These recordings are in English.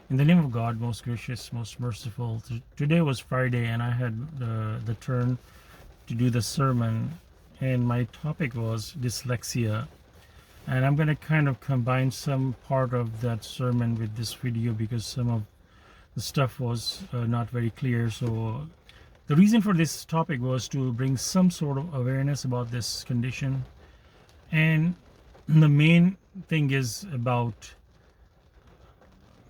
In the name of God, most gracious, most merciful. Today was Friday, and I had the turn to do the sermon, and my topic was dyslexia. And I'm going to kind of combine some part of that sermon with this video because some of the stuff was not very clear. So, the reason for this topic was to bring some sort of awareness about this condition. And the main thing is about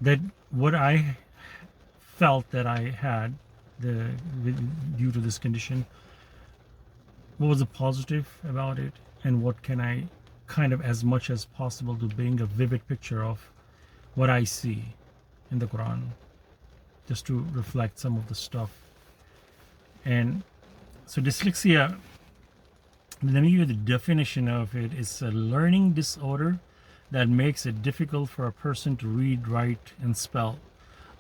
that what I felt that I had due to this condition. What was the positive about it, and what can I kind of as much as possible to bring a vivid picture of what I see in the Quran, just to reflect some of the stuff. And so dyslexia, let me give you the definition of it. It's a learning disorder that makes it difficult for a person to read, write, and spell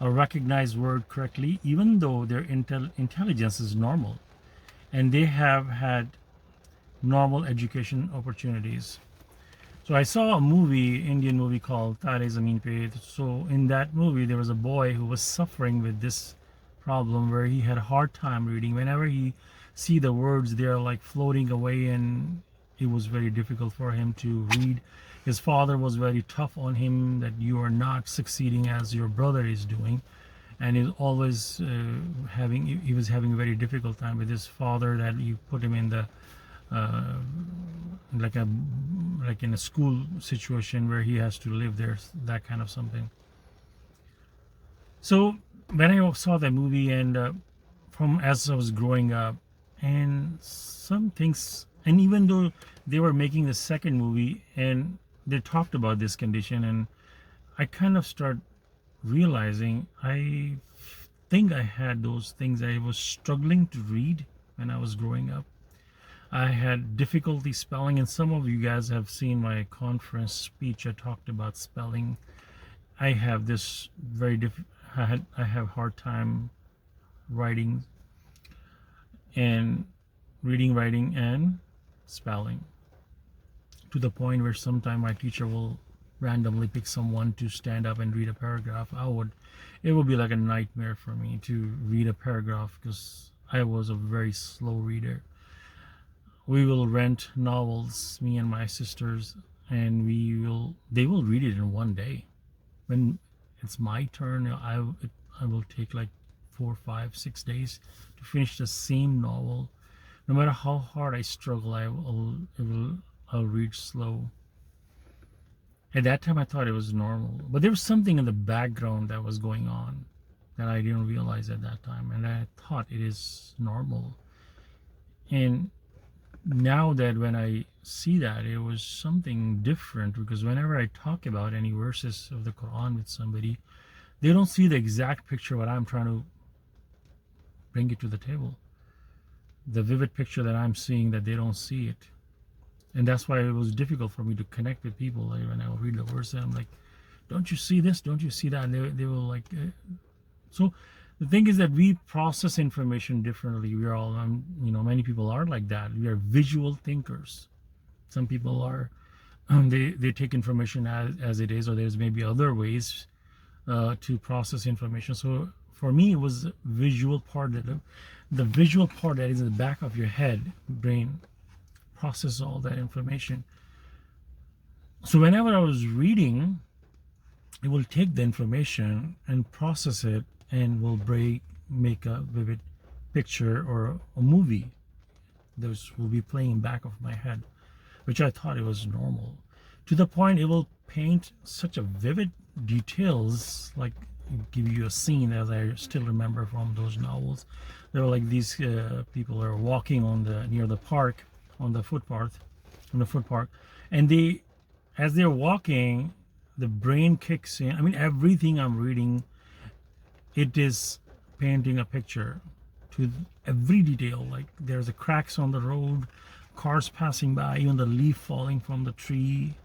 or recognize word correctly, even though their intelligence is normal and they have had normal education opportunities. So I saw a movie, Indian movie called Tare Zameen Pe. So in that movie, there was a boy who was suffering with this problem where he had a hard time reading. Whenever he see the words, they're like floating away, and it was very difficult for him to read. His father was very tough on him that you are not succeeding as your brother is doing, and he's always he was having a very difficult time with his father, that you put him in the like in a school situation where he has to live there, that kind of something. So when I saw that movie, and from as I was growing up, and some things, and even though they were making the second movie and they talked about this condition, and I kind of start realizing I think I had those things. I was struggling to read when I was growing up. I had difficulty spelling, and some of you guys have seen my conference speech. I talked about spelling. I have this I have hard time writing and reading, writing, and spelling, to the point where sometimes my teacher will randomly pick someone to stand up and read a paragraph. It would be like a nightmare for me to read a paragraph because I was a very slow reader. We will rent novels, me and my sisters, and they will read it in one day. When it's my turn, I will take like 4, 5, 6 days to finish the same novel. No matter how hard I struggle, I'll read slow. At that time, I thought it was normal, but there was something in the background that was going on that I didn't realize at that time, and I thought it is normal. And now that when I see that, it was something different, because whenever I talk about any verses of the Quran with somebody, they don't see the exact picture what I'm trying to bring it to the table. The vivid picture that I'm seeing, that they don't see it. And that's why it was difficult for me to connect with people. Like when I would read the verse, and I'm like, don't you see this? Don't you see that? And they were like, so the thing is that we process information differently. We are all, many people are like that. We are visual thinkers. Some people are, they take information as it is, or there's maybe other ways to process information. So for me, it was visual part, the visual part that is in the back of your head, brain, process all that information. So whenever I was reading, it will take the information and process it, and will make a vivid picture or a movie that will be playing in back of my head, which I thought it was normal. To the point it will paint such a vivid details, like give you a scene, as I still remember from those novels. There were like these people are walking near the park, on the footpath, and as they're walking, the brain kicks in. I mean, everything I'm reading, it is painting a picture to every detail. Like there's a cracks on the road, cars passing by, even the leaf falling from the tree.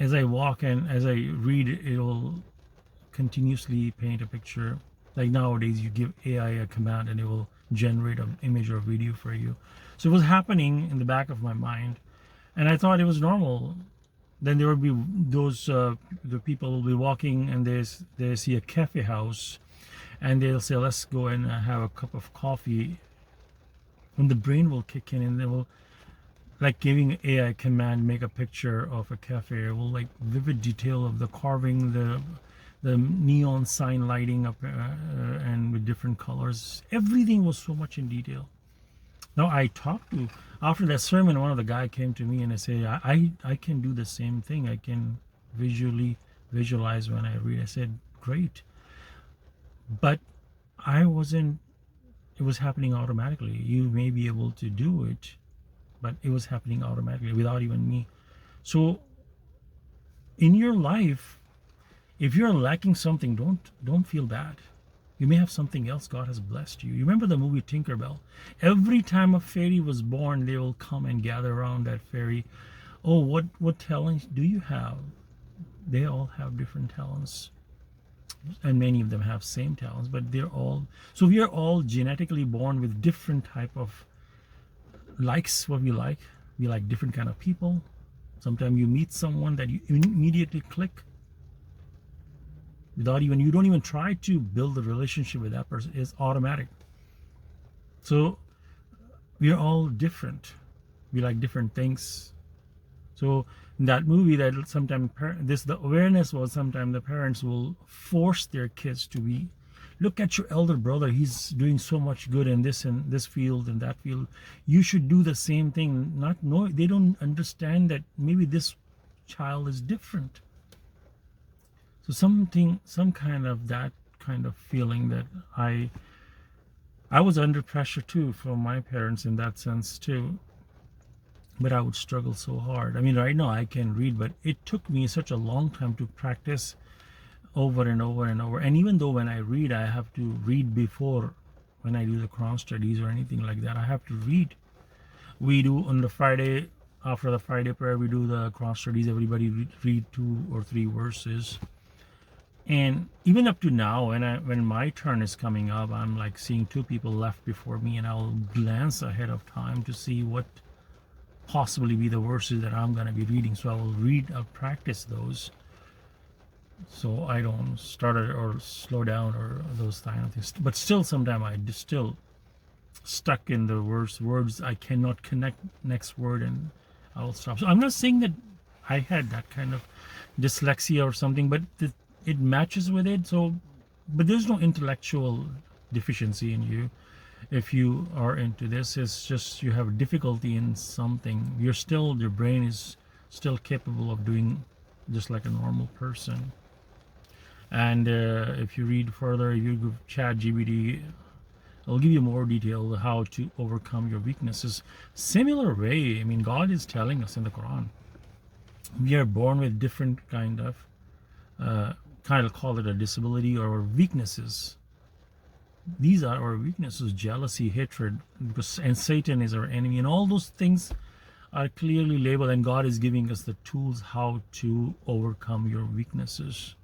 As I walk and as I read, it will continuously paint a picture. Like nowadays, you give AI a command and it will generate an image or video for you. So it was happening in the back of my mind, and I thought it was normal. then there will be those the people will be walking and they see a cafe house, and they'll say, let's go and have a cup of coffee, and the brain will kick in and they will, like giving AI command, make a picture of a cafe. It will like vivid detail of the carving, the neon sign lighting up and with different colors. Everything was so much in detail. Now I talked to, after that sermon, one of the guy came to me and I say, I can do the same thing. I can visualize when I read. I said, great. But I wasn't, it was happening automatically. You may be able to do it, but it was happening automatically without even me. So in your life, if you're lacking something, don't feel bad. You may have something else. God has blessed you. You remember the movie Tinkerbell? Every time a fairy was born, they will come and gather around that fairy. Oh, what talents do you have? They all have different talents, and many of them have same talents, but they're all, so we are all genetically born with different type of likes. What we like different kind of people. Sometimes you meet someone that you immediately click without even, you don't even try to build a relationship with that person. It's automatic. So we are all different. We like different things. So in that movie, that sometimes the awareness was, sometimes the parents will force their kids to be, look at your elder brother, he's doing so much good in this and this field and that field, you should do the same thing. Not know, they don't understand that maybe this child is different. So some kind of that kind of feeling that I was under pressure too from my parents in that sense too. But I would struggle so hard. I mean, right now I can read, but it took me such a long time to practice over and over and over. And even though when I read, I have to read before, when I do the Quran studies or anything like that, I have to read. We do on the Friday, after the Friday prayer, we do the Quran studies. Everybody read 2 or 3 verses. And even up to now, when my turn is coming up, I'm like seeing 2 people left before me, and I'll glance ahead of time to see what possibly be the verses that I'm going to be reading. So I will read, I'll practice those, so I don't stutter or slow down or those kind of things. But still, sometimes I still stuck in the words. I cannot connect next word, and I'll stop. So I'm not saying that I had that kind of dyslexia or something, but it matches with it. So, but there's no intellectual deficiency in you. If you are into this, it's just you have difficulty in something. Your brain is still capable of doing just like a normal person. And if you read further, if you go chat GBD, it'll give you more detail how to overcome your weaknesses. Similar way, I mean, God is telling us in the Quran, we are born with different kind of call it a disability or weaknesses. These are our weaknesses: jealousy, hatred, and Satan is our enemy, and all those things are clearly labeled, and God is giving us the tools how to overcome your weaknesses,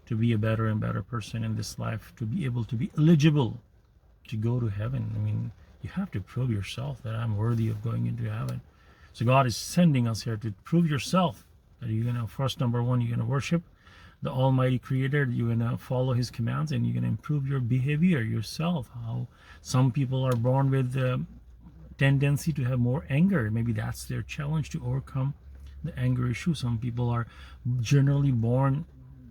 to be a better and better person in this life, to be able to be eligible to go to heaven. I mean, you have to prove yourself that I'm worthy of going into heaven. So God is sending us here to prove yourself that you're going to, first, number one, you're going to worship the Almighty Creator, you're going to follow His commands, and you're going to improve your behavior yourself. How some people are born with the tendency to have more anger. Maybe that's their challenge, to overcome the anger issue. Some people are generally born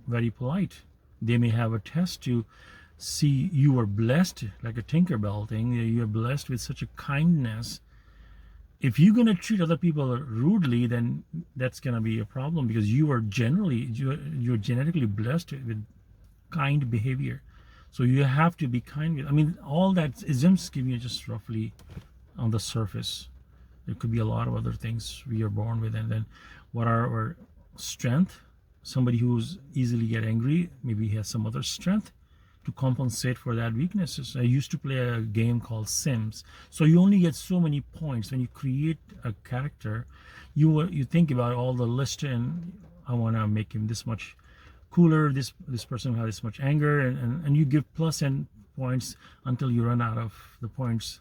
very polite. They may have a test to see you are blessed, like a Tinkerbell thing. You are blessed with such a kindness. If you're going to treat other people rudely, then that's going to be a problem, because you're genetically blessed with kind behavior. So you have to be kind with, I mean, all that is just giving you just roughly on the surface. There could be a lot of other things we are born with. And then what are our strength? Somebody who's easily get angry, maybe he has some other strength to compensate for that weaknesses. I used to play a game called Sims. So you only get so many points when you create a character. You think about all the list, and I want to make him this much cooler. This person has this much anger, and you give plus and points until you run out of the points.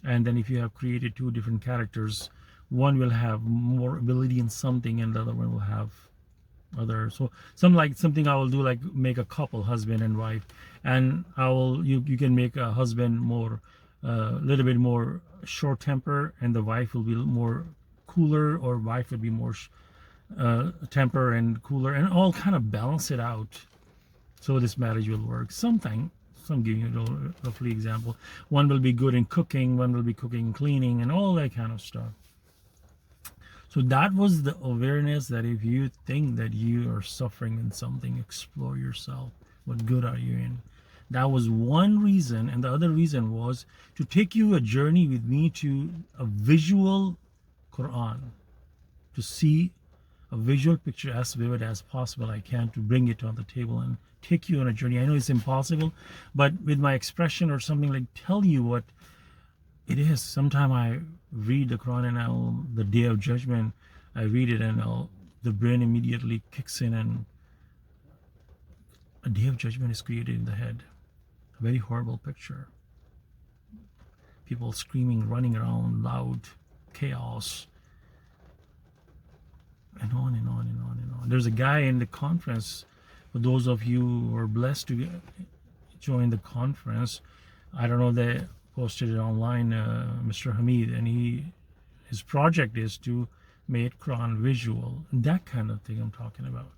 And then if you have created 2 different characters, one will have more ability in something and the other one will have other. So something I will do, like make a couple, husband and wife, and you can make a husband more little bit more short temper, and the wife will be more cooler, or wife would be more temper and cooler, and all kind of balance it out, so this marriage will work. Some giving you a roughly example. One will be good in cooking, one will be cooking and cleaning, and all that kind of stuff. So that was the awareness that if you think that you are suffering in something, explore yourself. What good are you in? That was one reason. And the other reason was to take you a journey with me to a visual Quran, to see a visual picture as vivid as possible I can, to bring it on the table and take you on a journey. I know it's impossible, but with my expression or something, like tell you what it is. Sometimes I read the Quran and the Day of Judgment, I read it and the brain immediately kicks in, and a Day of Judgment is created in the head. A very horrible picture. People screaming, running around, loud, chaos, and on and on and on and on. There's a guy in the conference, for those of you who are blessed to join the conference, I don't know, they posted it online, Mr. Hamid, and his project is to make Quran visual, and that kind of thing I'm talking about.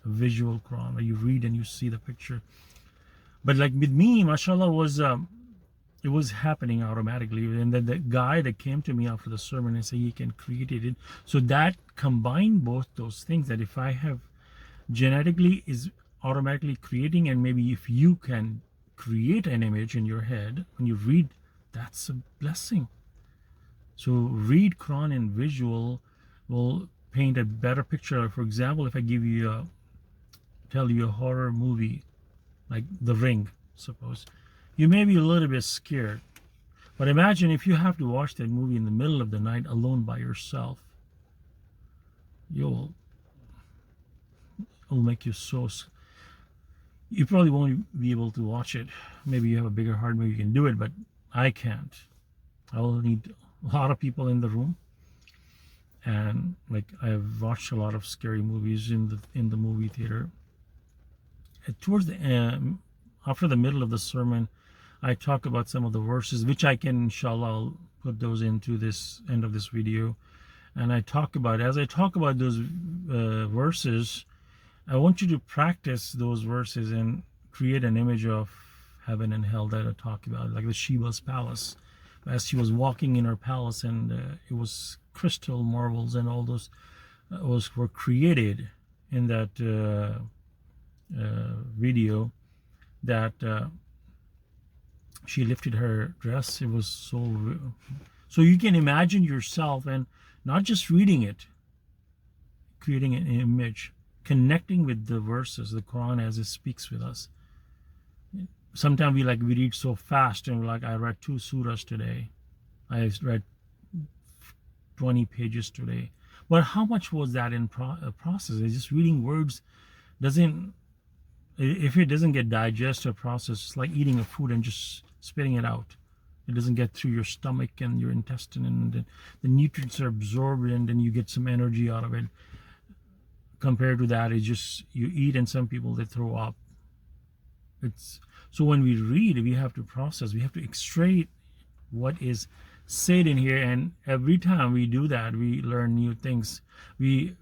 A visual Quran where you read and you see the picture. But like with me, mashallah, it was happening automatically. And then the guy that came to me after the sermon and said he can create it. So that combined both those things, that if I have genetically is automatically creating, and maybe if you can create an image in your head when you read, that's a blessing. So read Quran in visual will paint a better picture. For example, if I tell you a horror movie like The Ring, suppose, you may be a little bit scared, but imagine if you have to watch that movie in the middle of the night alone by yourself. It'll make you so, you probably won't be able to watch it. Maybe you have a bigger heart, maybe you can do it, but I can't. I will need a lot of people in the room. And like, I've watched a lot of scary movies in the movie theater. And towards the end, after the middle of the sermon, I talk about some of the verses, which I can, inshallah, I'll put those into this end of this video. And as I talk about those verses, I want you to practice those verses and create an image of heaven and hell that I talk about, like the Sheba's palace. As she was walking in her palace, and it was crystal marbles and all those were created in that video, that she lifted her dress. It was so you can imagine yourself, and not just reading it, creating an image, connecting with the verses, the Quran as it speaks with us. Sometimes we read so fast, and we're like, I read 2 surahs today. I read 20 pages today. But how much was that in process? It's just reading words if it doesn't get digested or processed, it's like eating a food and just spitting it out. It doesn't get through your stomach and your intestine, and the nutrients are absorbed, and then you get some energy out of it. Compared to that, it's just you eat, and some people, they throw up. So when we read, we have to process, we have to extract what is said in here, and every time we do that, we learn new things. We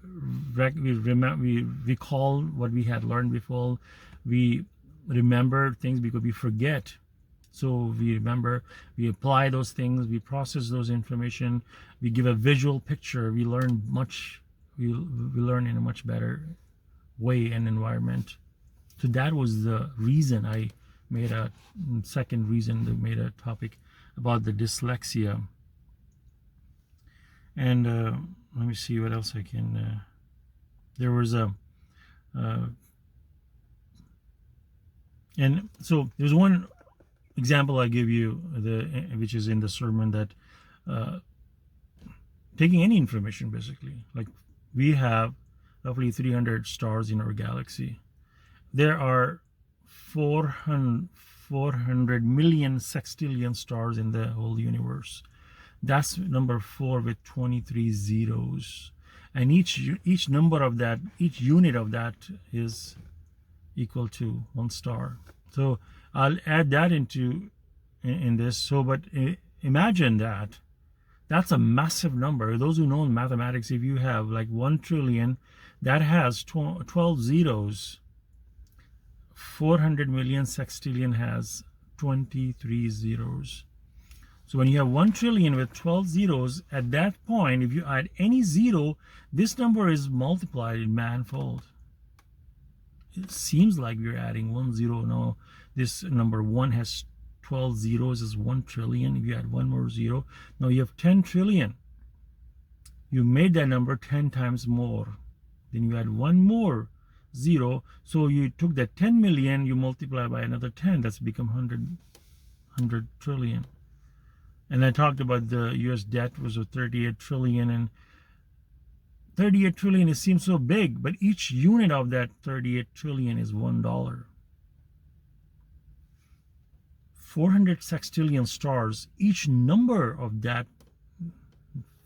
recall what we had learned before. We remember things because we forget. So we remember, we apply those things, we process those information, we give a visual picture, we learn much. We learn in a much better way and environment. So that was the reason I made a topic about the dyslexia. And let me see what else I can. There was and so there's one example I give you, which is in the sermon, that taking any information, basically, like we have roughly 300 stars in our galaxy. There are 400 million sextillion stars in the whole universe. That's number 4 with 23 zeros. And each number of that, each unit of that is equal to 1 star. So I'll add that into in this. So, but imagine that. That's a massive number. Those who know mathematics, if you have like 1 trillion, that has 12 zeros. 400 million sextillion has 23 zeros. So when you have 1 trillion with 12 zeros, at that point, if you add any zero, this number is multiplied in manifold. It seems like we're adding 1 zero. No, this number 1 has 12 zeros, is 1 trillion. If you add one more zero, now you have 10 trillion. You made that number 10 times more. Then you add one more zero. So you took that 10 million, you multiply by another 10. That's become 100 trillion. And I talked about the US debt was a 38 trillion, and 38 trillion, it seems so big, but each unit of that 38 trillion is $1. 400 sextillion stars, each number of that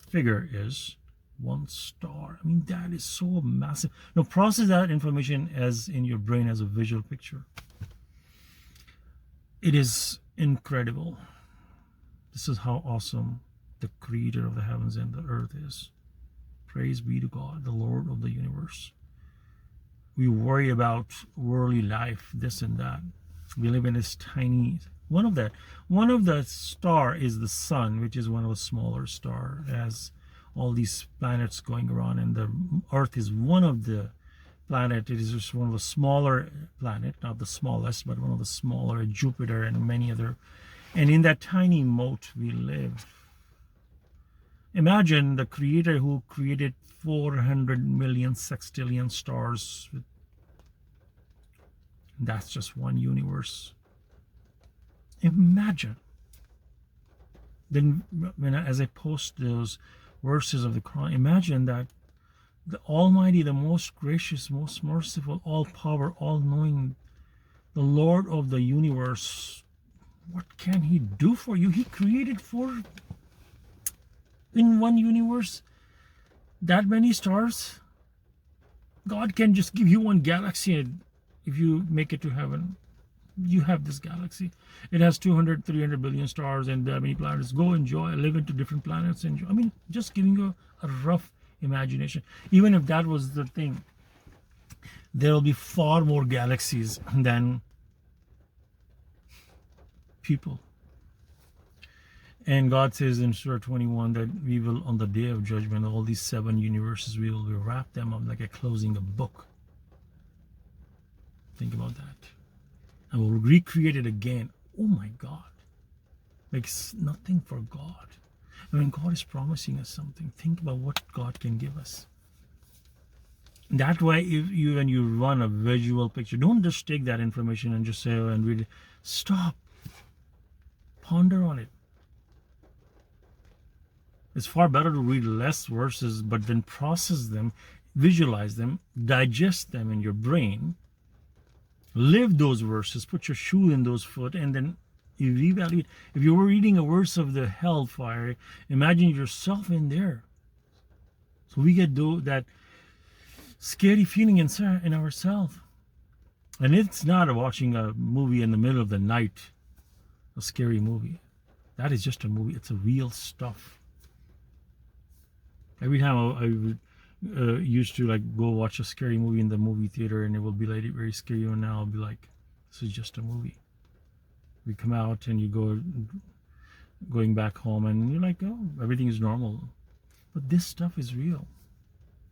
figure is 1 star. I mean, that is so massive. Now process that information as in your brain as a visual picture. It is incredible. This is how awesome the creator of the heavens and the earth is. Praise be to God, the Lord of the universe. We worry about worldly life, this and that. We live in this tiny, one of the star is the sun, which is one of the smaller stars. It has all these planets going around, and the earth is one of the planet. It is just one of the smaller planet, not the smallest, but one of the smaller, Jupiter and many other. And in that tiny mote we live. Imagine the creator who created 400 million sextillion stars. That's just one universe. Imagine. Then as I post those verses of the Quran, imagine that the Almighty, the most gracious, most merciful, all power, all knowing, the Lord of the universe, what can he do for you? He created in one universe that many stars. God can just give you one galaxy, and if you make it to heaven, you have this galaxy. It has 200, 300 billion stars and that many planets. Go enjoy, live into different planets. Enjoy. I mean, just giving you a rough imagination. Even if that was the thing, there will be far more galaxies than people. And God says in Surah 21 that we will, on the day of judgment, all these 7 universes, we will wrap them up like a closing a book. Think about that. And we'll recreate it again. Oh my God. Makes nothing for God. I mean, God is promising us something. Think about what God can give us. That way, when you run a visual picture, don't just take that information and just say, oh, and read it. Stop. Ponder on it. It's far better to read less verses, but then process them, visualize them, digest them in your brain, live those verses, put your shoe in those foot, and then you reevaluate. If you were reading a verse of the hellfire, imagine yourself in there. So we get that scary feeling in ourselves. And it's not watching a movie in the middle of the night, a scary movie. That is just a movie. It's a real stuff. Every time I used to like go watch a scary movie in the movie theater, and it will be like very scary, and now I'll be like, this is just a movie. We come out and you going back home, and you're like, oh, everything is normal. But this stuff is real.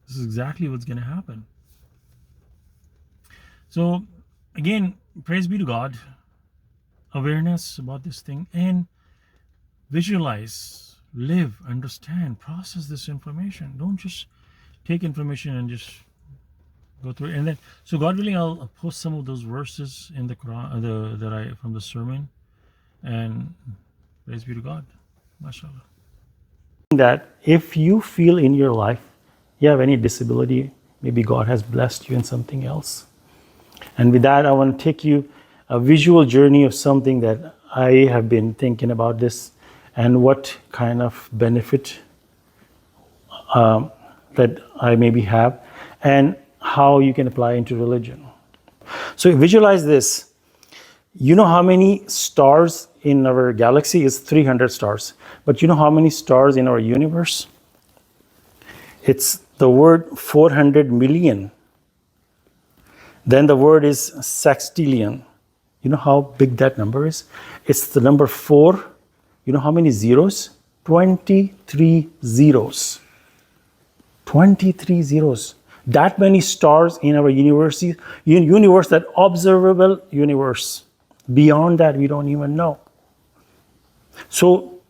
This is exactly what's going to happen. So again, praise be to God. Awareness about this thing, and visualize, live, understand, process this information. Don't just take information and just go through it. And then, so God willing, I'll post some of those verses in the Quran, from the sermon, and praise be to God. MashaAllah. That if you feel in your life you have any disability, maybe God has blessed you in something else. And with that, I want to take you a visual journey of something that I have been thinking about this. and what kind of benefit that I maybe have, and how you can apply into religion. So visualize this. You know how many stars in our galaxy is 300 stars, but you know how many stars in our universe? It's the word 400 million. Then the word is sextillion. You know how big that number is? It's the number 4. You know how many zeros? 23 zeros. 23 zeros. That many stars in our universe, that observable universe. Beyond that, we don't even know. So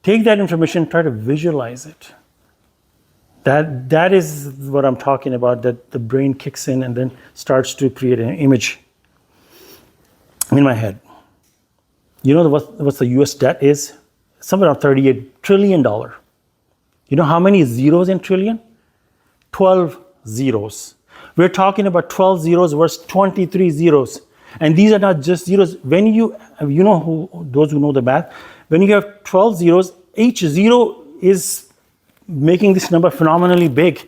take that information, try to visualize it. That is what I'm talking about, that the brain kicks in and then starts to create an image in my head. You know what the US debt is? Somewhere around $38 trillion. You know how many zeros in trillion? 12 zeros. We're talking about 12 zeros versus 23 zeros. And these are not just zeros. When those who know the math, when you have 12 zeros, each zero is making this number phenomenally big.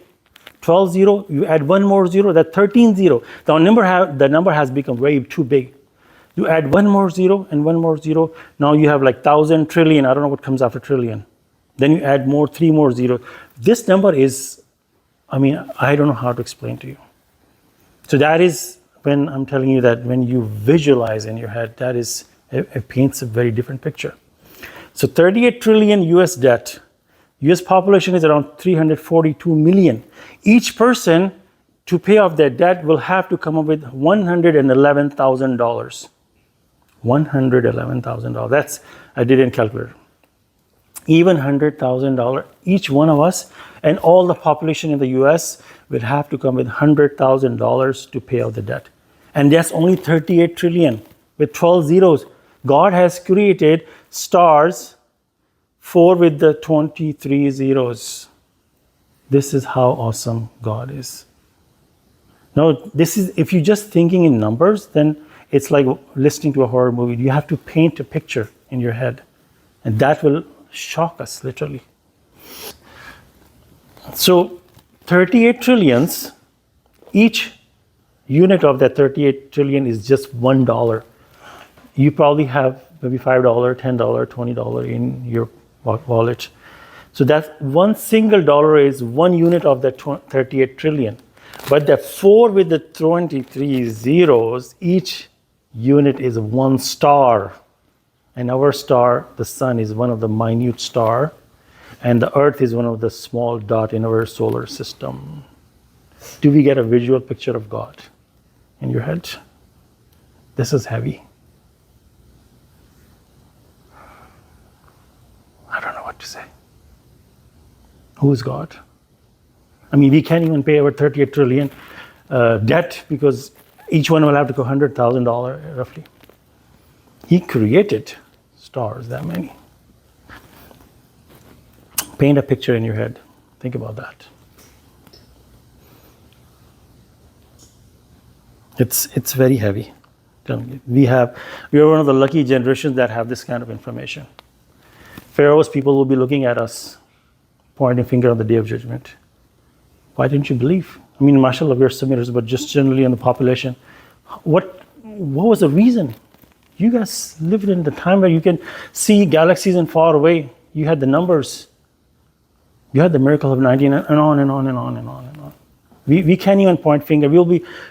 12 zero, you add one more zero, that's 13 zero. The number has become way too big. You add one more zero and one more zero. Now you have like 1,000 trillion. I don't know what comes after trillion. Then you add 3 more zeros. This number is, I don't know how to explain to you. So that is when I'm telling you that when you visualize in your head, that is, it paints a very different picture. So 38 trillion US debt. US population is around 342 million. Each person to pay off their debt will have to come up with $111,000. $111,000. That's, I did in calculator. Even $100,000, each one of us and all the population in the US will have to come with $100,000 to pay off the debt. And that's only 38 trillion with 12 zeros. God has created stars, 4 with the 23 zeros. This is how awesome God is. Now, this is, if you're just thinking in numbers, then it's like listening to a horror movie. You have to paint a picture in your head, and that will shock us, literally. So, 38 trillions, each unit of that 38 trillion is just $1. You probably have maybe $5, $10, $20 in your wallet. So that one single dollar is 1 unit of that 38 trillion. But the 4 with the 23 zeros, each unit is 1 star. And our star, the sun, is one of the minute star. And the earth is one of the small dot in our solar system. Do we get a visual picture of God in your head? This is heavy. I don't know what to say. Who is God? We can't even pay our 38 trillion debt because each one will have to go $100,000 roughly. He created stars that many. Paint a picture in your head. Think about that. It's very heavy. We are one of the lucky generations that have this kind of information. Pharaoh's people will be looking at us, pointing finger on the day of judgment. Why didn't you believe? Mashallah, we're submitters, but just generally on the population, what was the reason? You guys lived in the time where you can see galaxies and far away. You had the numbers. You had the miracle of 19 and on and on and on and on and on. We can't even point finger.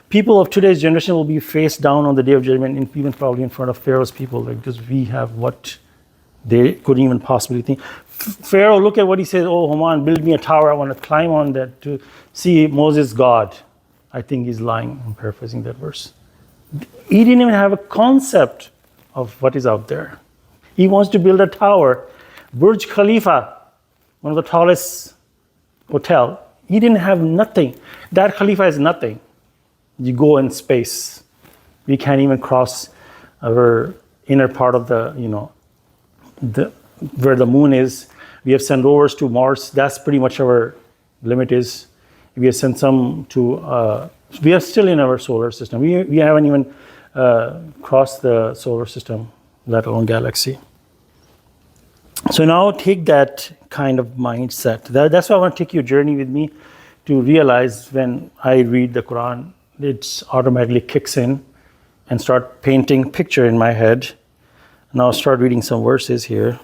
People of today's generation will be face down on the day of judgment, and even probably in front of Pharaoh's people, because we have what they couldn't even possibly think. Pharaoh, look at what he says, oh, Haman, build me a tower. I want to climb on that to see Moses' God. I think he's lying. I'm paraphrasing that verse. He didn't even have a concept of what is out there. He wants to build a tower. Burj Khalifa, one of the tallest hotel. He didn't have nothing. That Khalifa is nothing. You go in space. We can't even cross our inner part of where the moon is. We have sent rovers to Mars. That's pretty much our limit is. We have sent some to, we are still in our solar system. We haven't even crossed the solar system, let alone galaxy. So now take that kind of mindset. That's why I want to take your journey with me to realize when I read the Quran, it automatically kicks in and start painting picture in my head. Now I'll start reading some verses here.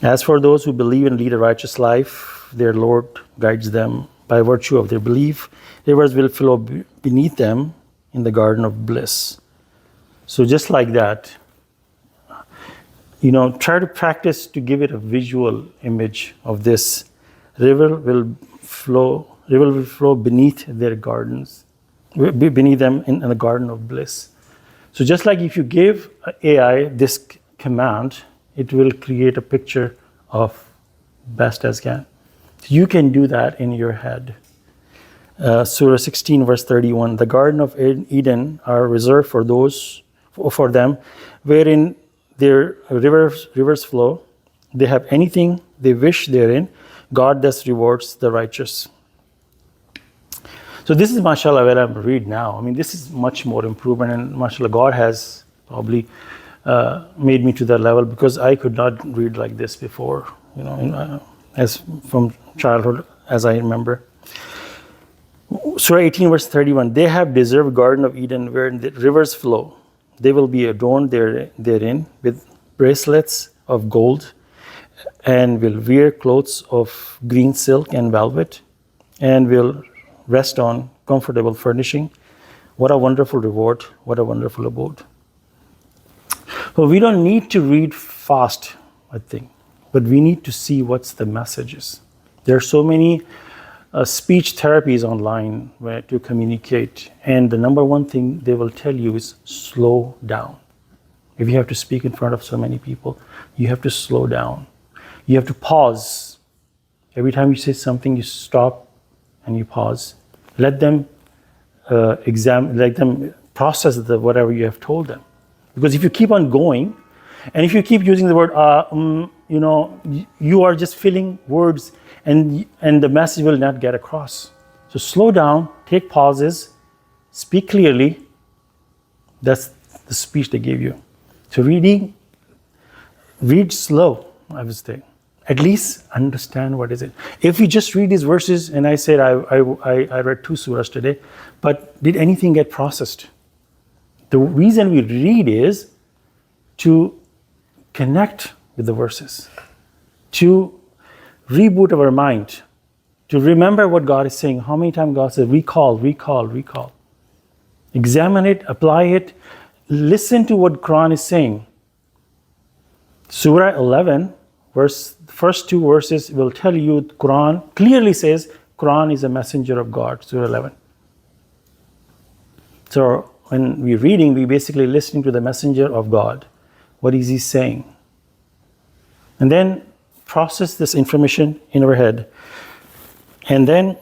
As for those who believe and lead a righteous life, their Lord guides them by virtue of their belief. Rivers will flow beneath them in the garden of bliss. So just like that, try to practice to give it a visual image of this. River will flow beneath their gardens, beneath them in the garden of bliss. So just like if you give AI this command, it will create a picture of best as can. You can do that in your head. Surah 16, verse 31. The Garden of Eden are reserved for them, wherein their rivers flow. They have anything they wish therein. God thus rewards the righteous. So this is, mashallah, where I'm read now. I mean, this is much more improvement, and mashallah, God has probably made me to that level, because I could not read like this before, as from childhood, as I remember. Surah 18, verse 31. They have deserved Garden of Eden, where the rivers flow. They will be adorned therein with bracelets of gold, and will wear clothes of green silk and velvet, and will rest on comfortable furnishing. What a wonderful reward, what a wonderful abode. But we don't need to read fast, I think, but we need to see what's the messages. There are so many speech therapies online where to communicate, and the number one thing they will tell you is slow down. If you have to speak in front of so many people, you have to slow down. You have to pause. Every time you say something, you stop and you pause. Let them let them process whatever you have told them. Because if you keep on going, and if you keep using the word, you are just filling words, and the message will not get across. So slow down, take pauses, speak clearly. That's the speech they gave you. So read slow, I would say. At least understand what is it. If you just read these verses, and I said I read 2 surahs today, but did anything get processed? The reason we read is to connect with the verses, to reboot our mind, to remember what God is saying. How many times God says, recall, recall, recall. Examine it, apply it, listen to what Quran is saying. Surah 11, first 2 verses will tell you Quran clearly says Quran is a messenger of God, Surah 11. So when we're reading, we're basically listening to the messenger of God. What is he saying? And then process this information in our head. And then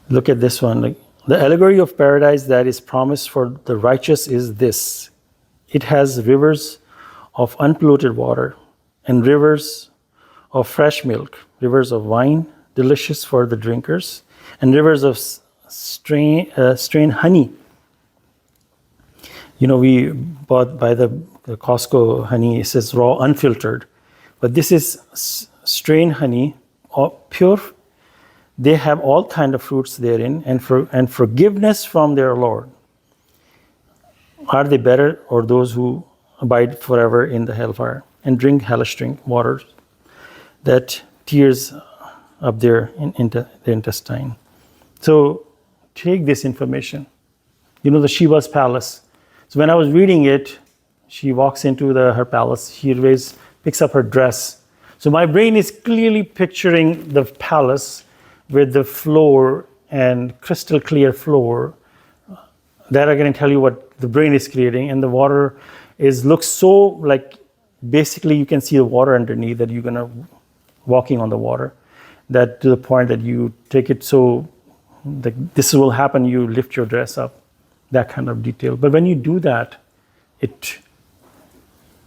look at this one. The allegory of paradise that is promised for the righteous is this. It has rivers of unpolluted water and rivers of fresh milk, rivers of wine, delicious for the drinkers, and rivers of strained honey. We bought by the Costco honey, it says raw, unfiltered. But this is strained honey, pure. They have all kind of fruits therein, and forgiveness from their Lord. Are they better, or those who abide forever in the hellfire and drink hellish water that tears up their intestine? So take this information. The Shiva's palace. So when I was reading it, she walks into her palace. She picks up her dress. So my brain is clearly picturing the palace with the floor and crystal clear floor. That I'm going to tell you what the brain is creating. And the water looks so like, basically you can see the water underneath, that you're going to walking on the water. That to the point that you take it so this will happen, you lift your dress up. That kind of detail. But when you do that, it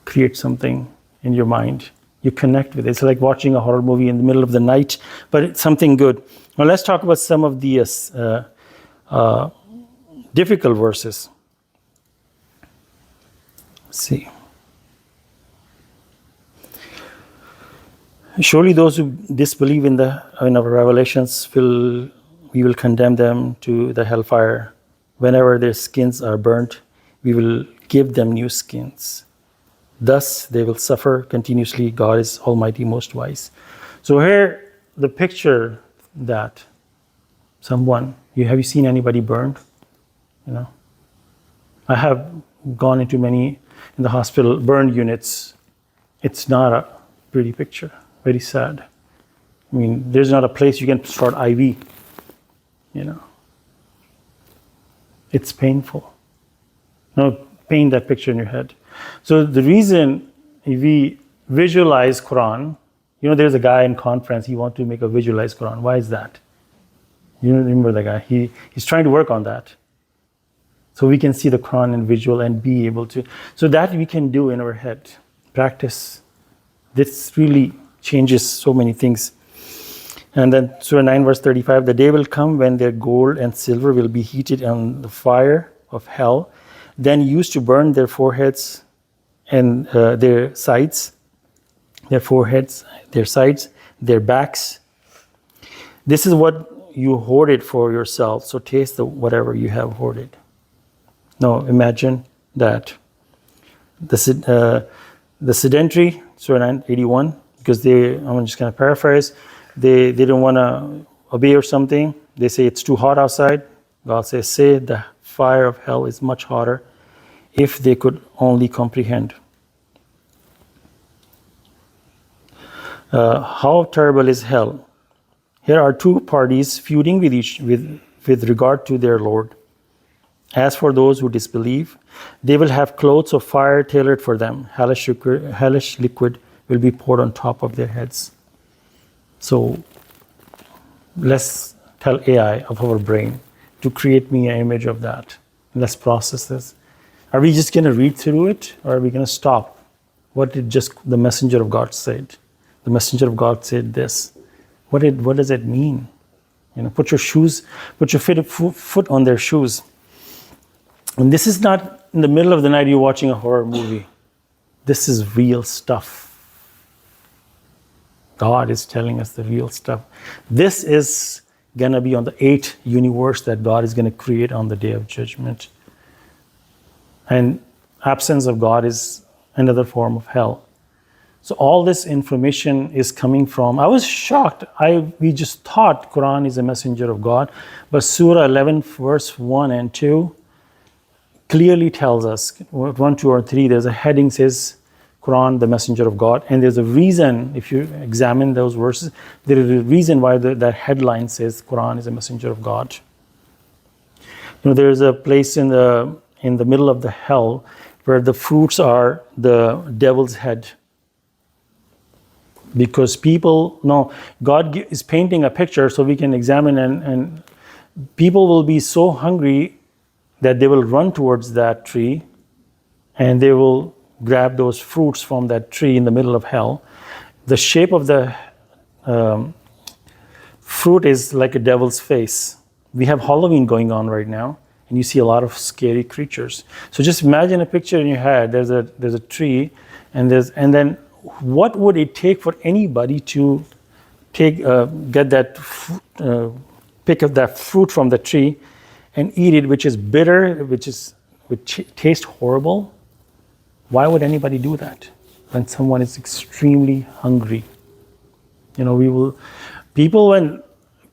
creates something in your mind. You connect with it. It's like watching a horror movie in the middle of the night, but it's something good. Now let's talk about some of the difficult verses. Let's see. Surely those who disbelieve in our revelations we will condemn them to the hellfire. Whenever their skins are burnt, we will give them new skins. Thus they will suffer continuously. God is Almighty, most wise. So here, the picture that have you seen anybody burned? I have gone into many in the hospital burned units. It's not a pretty picture. Very sad. I mean, there's not a place you can start IV. It's painful. No, paint that picture in your head. So the reason we visualize Quran, there's a guy in conference, he wants to make a visualized Quran. Why is that? You remember the guy? He's trying to work on that. So we can see the Quran in visual and be able to. So that we can do in our head. Practice. This really changes so many things. And then Surah 9 verse 35, the day will come when their gold and silver will be heated on the fire of hell, then used to burn their foreheads and their sides, their sides, their backs. This is what you hoarded for yourself, so taste whatever you have hoarded. Now imagine that the sedentary, Surah 981, because I'm just going to paraphrase, they don't want to obey or something. They say it's too hot outside. God says, say the fire of hell is much hotter, if they could only comprehend. How terrible is hell? Here are two parties feuding with regard to their Lord. As for those who disbelieve, they will have clothes of fire tailored for them. Hellish liquid will be poured on top of their heads. So let's tell AI of our brain to create me an image of that. Let's process this. Are we just going to read through it, or are we going to stop what did just the messenger of God said? The messenger of God said this. What does it mean? Put your foot on their shoes. And this is not in the middle of the night you're watching a horror movie. This is real stuff. God is telling us the real stuff. This is going to be on the 8th universe that God is going to create on the day of judgment. And absence of God is another form of hell. So all this information is coming from, I was shocked. We just thought Quran is a messenger of God, but Surah 11 verse 1 and 2 clearly tells us, 1, 2, or 3, there's a heading says, Quran, the messenger of God. And there's a reason, if you examine those verses, there is a reason why that headline says Quran is a messenger of God. There's a place in the middle of the hell where the fruits are the devil's head. Because God is painting a picture so we can examine, and people will be so hungry that they will run towards that tree and they will grab those fruits from that tree in the middle of hell. The shape of the fruit is like a devil's face. We have Halloween going on right now, and you see a lot of scary creatures. So just imagine a picture in your head. There's a tree, and then what would it take for anybody to pick up that fruit from the tree and eat it, which is bitter, which tastes horrible? Why would anybody do that when someone is extremely hungry? People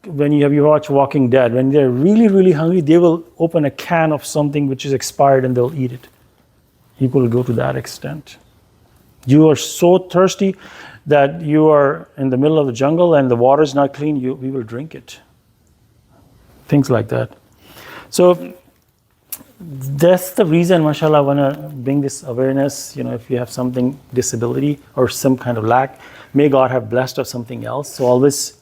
when you watch Walking Dead, when they're really, really hungry, they will open a can of something which is expired and they'll eat it. People will go to that extent. You are so thirsty that you are in the middle of the jungle and the water is not clean, we will drink it. Things like that. So that's the reason, mashallah, I want to bring this awareness. If you have something, disability or some kind of lack, may God have blessed us something else. So always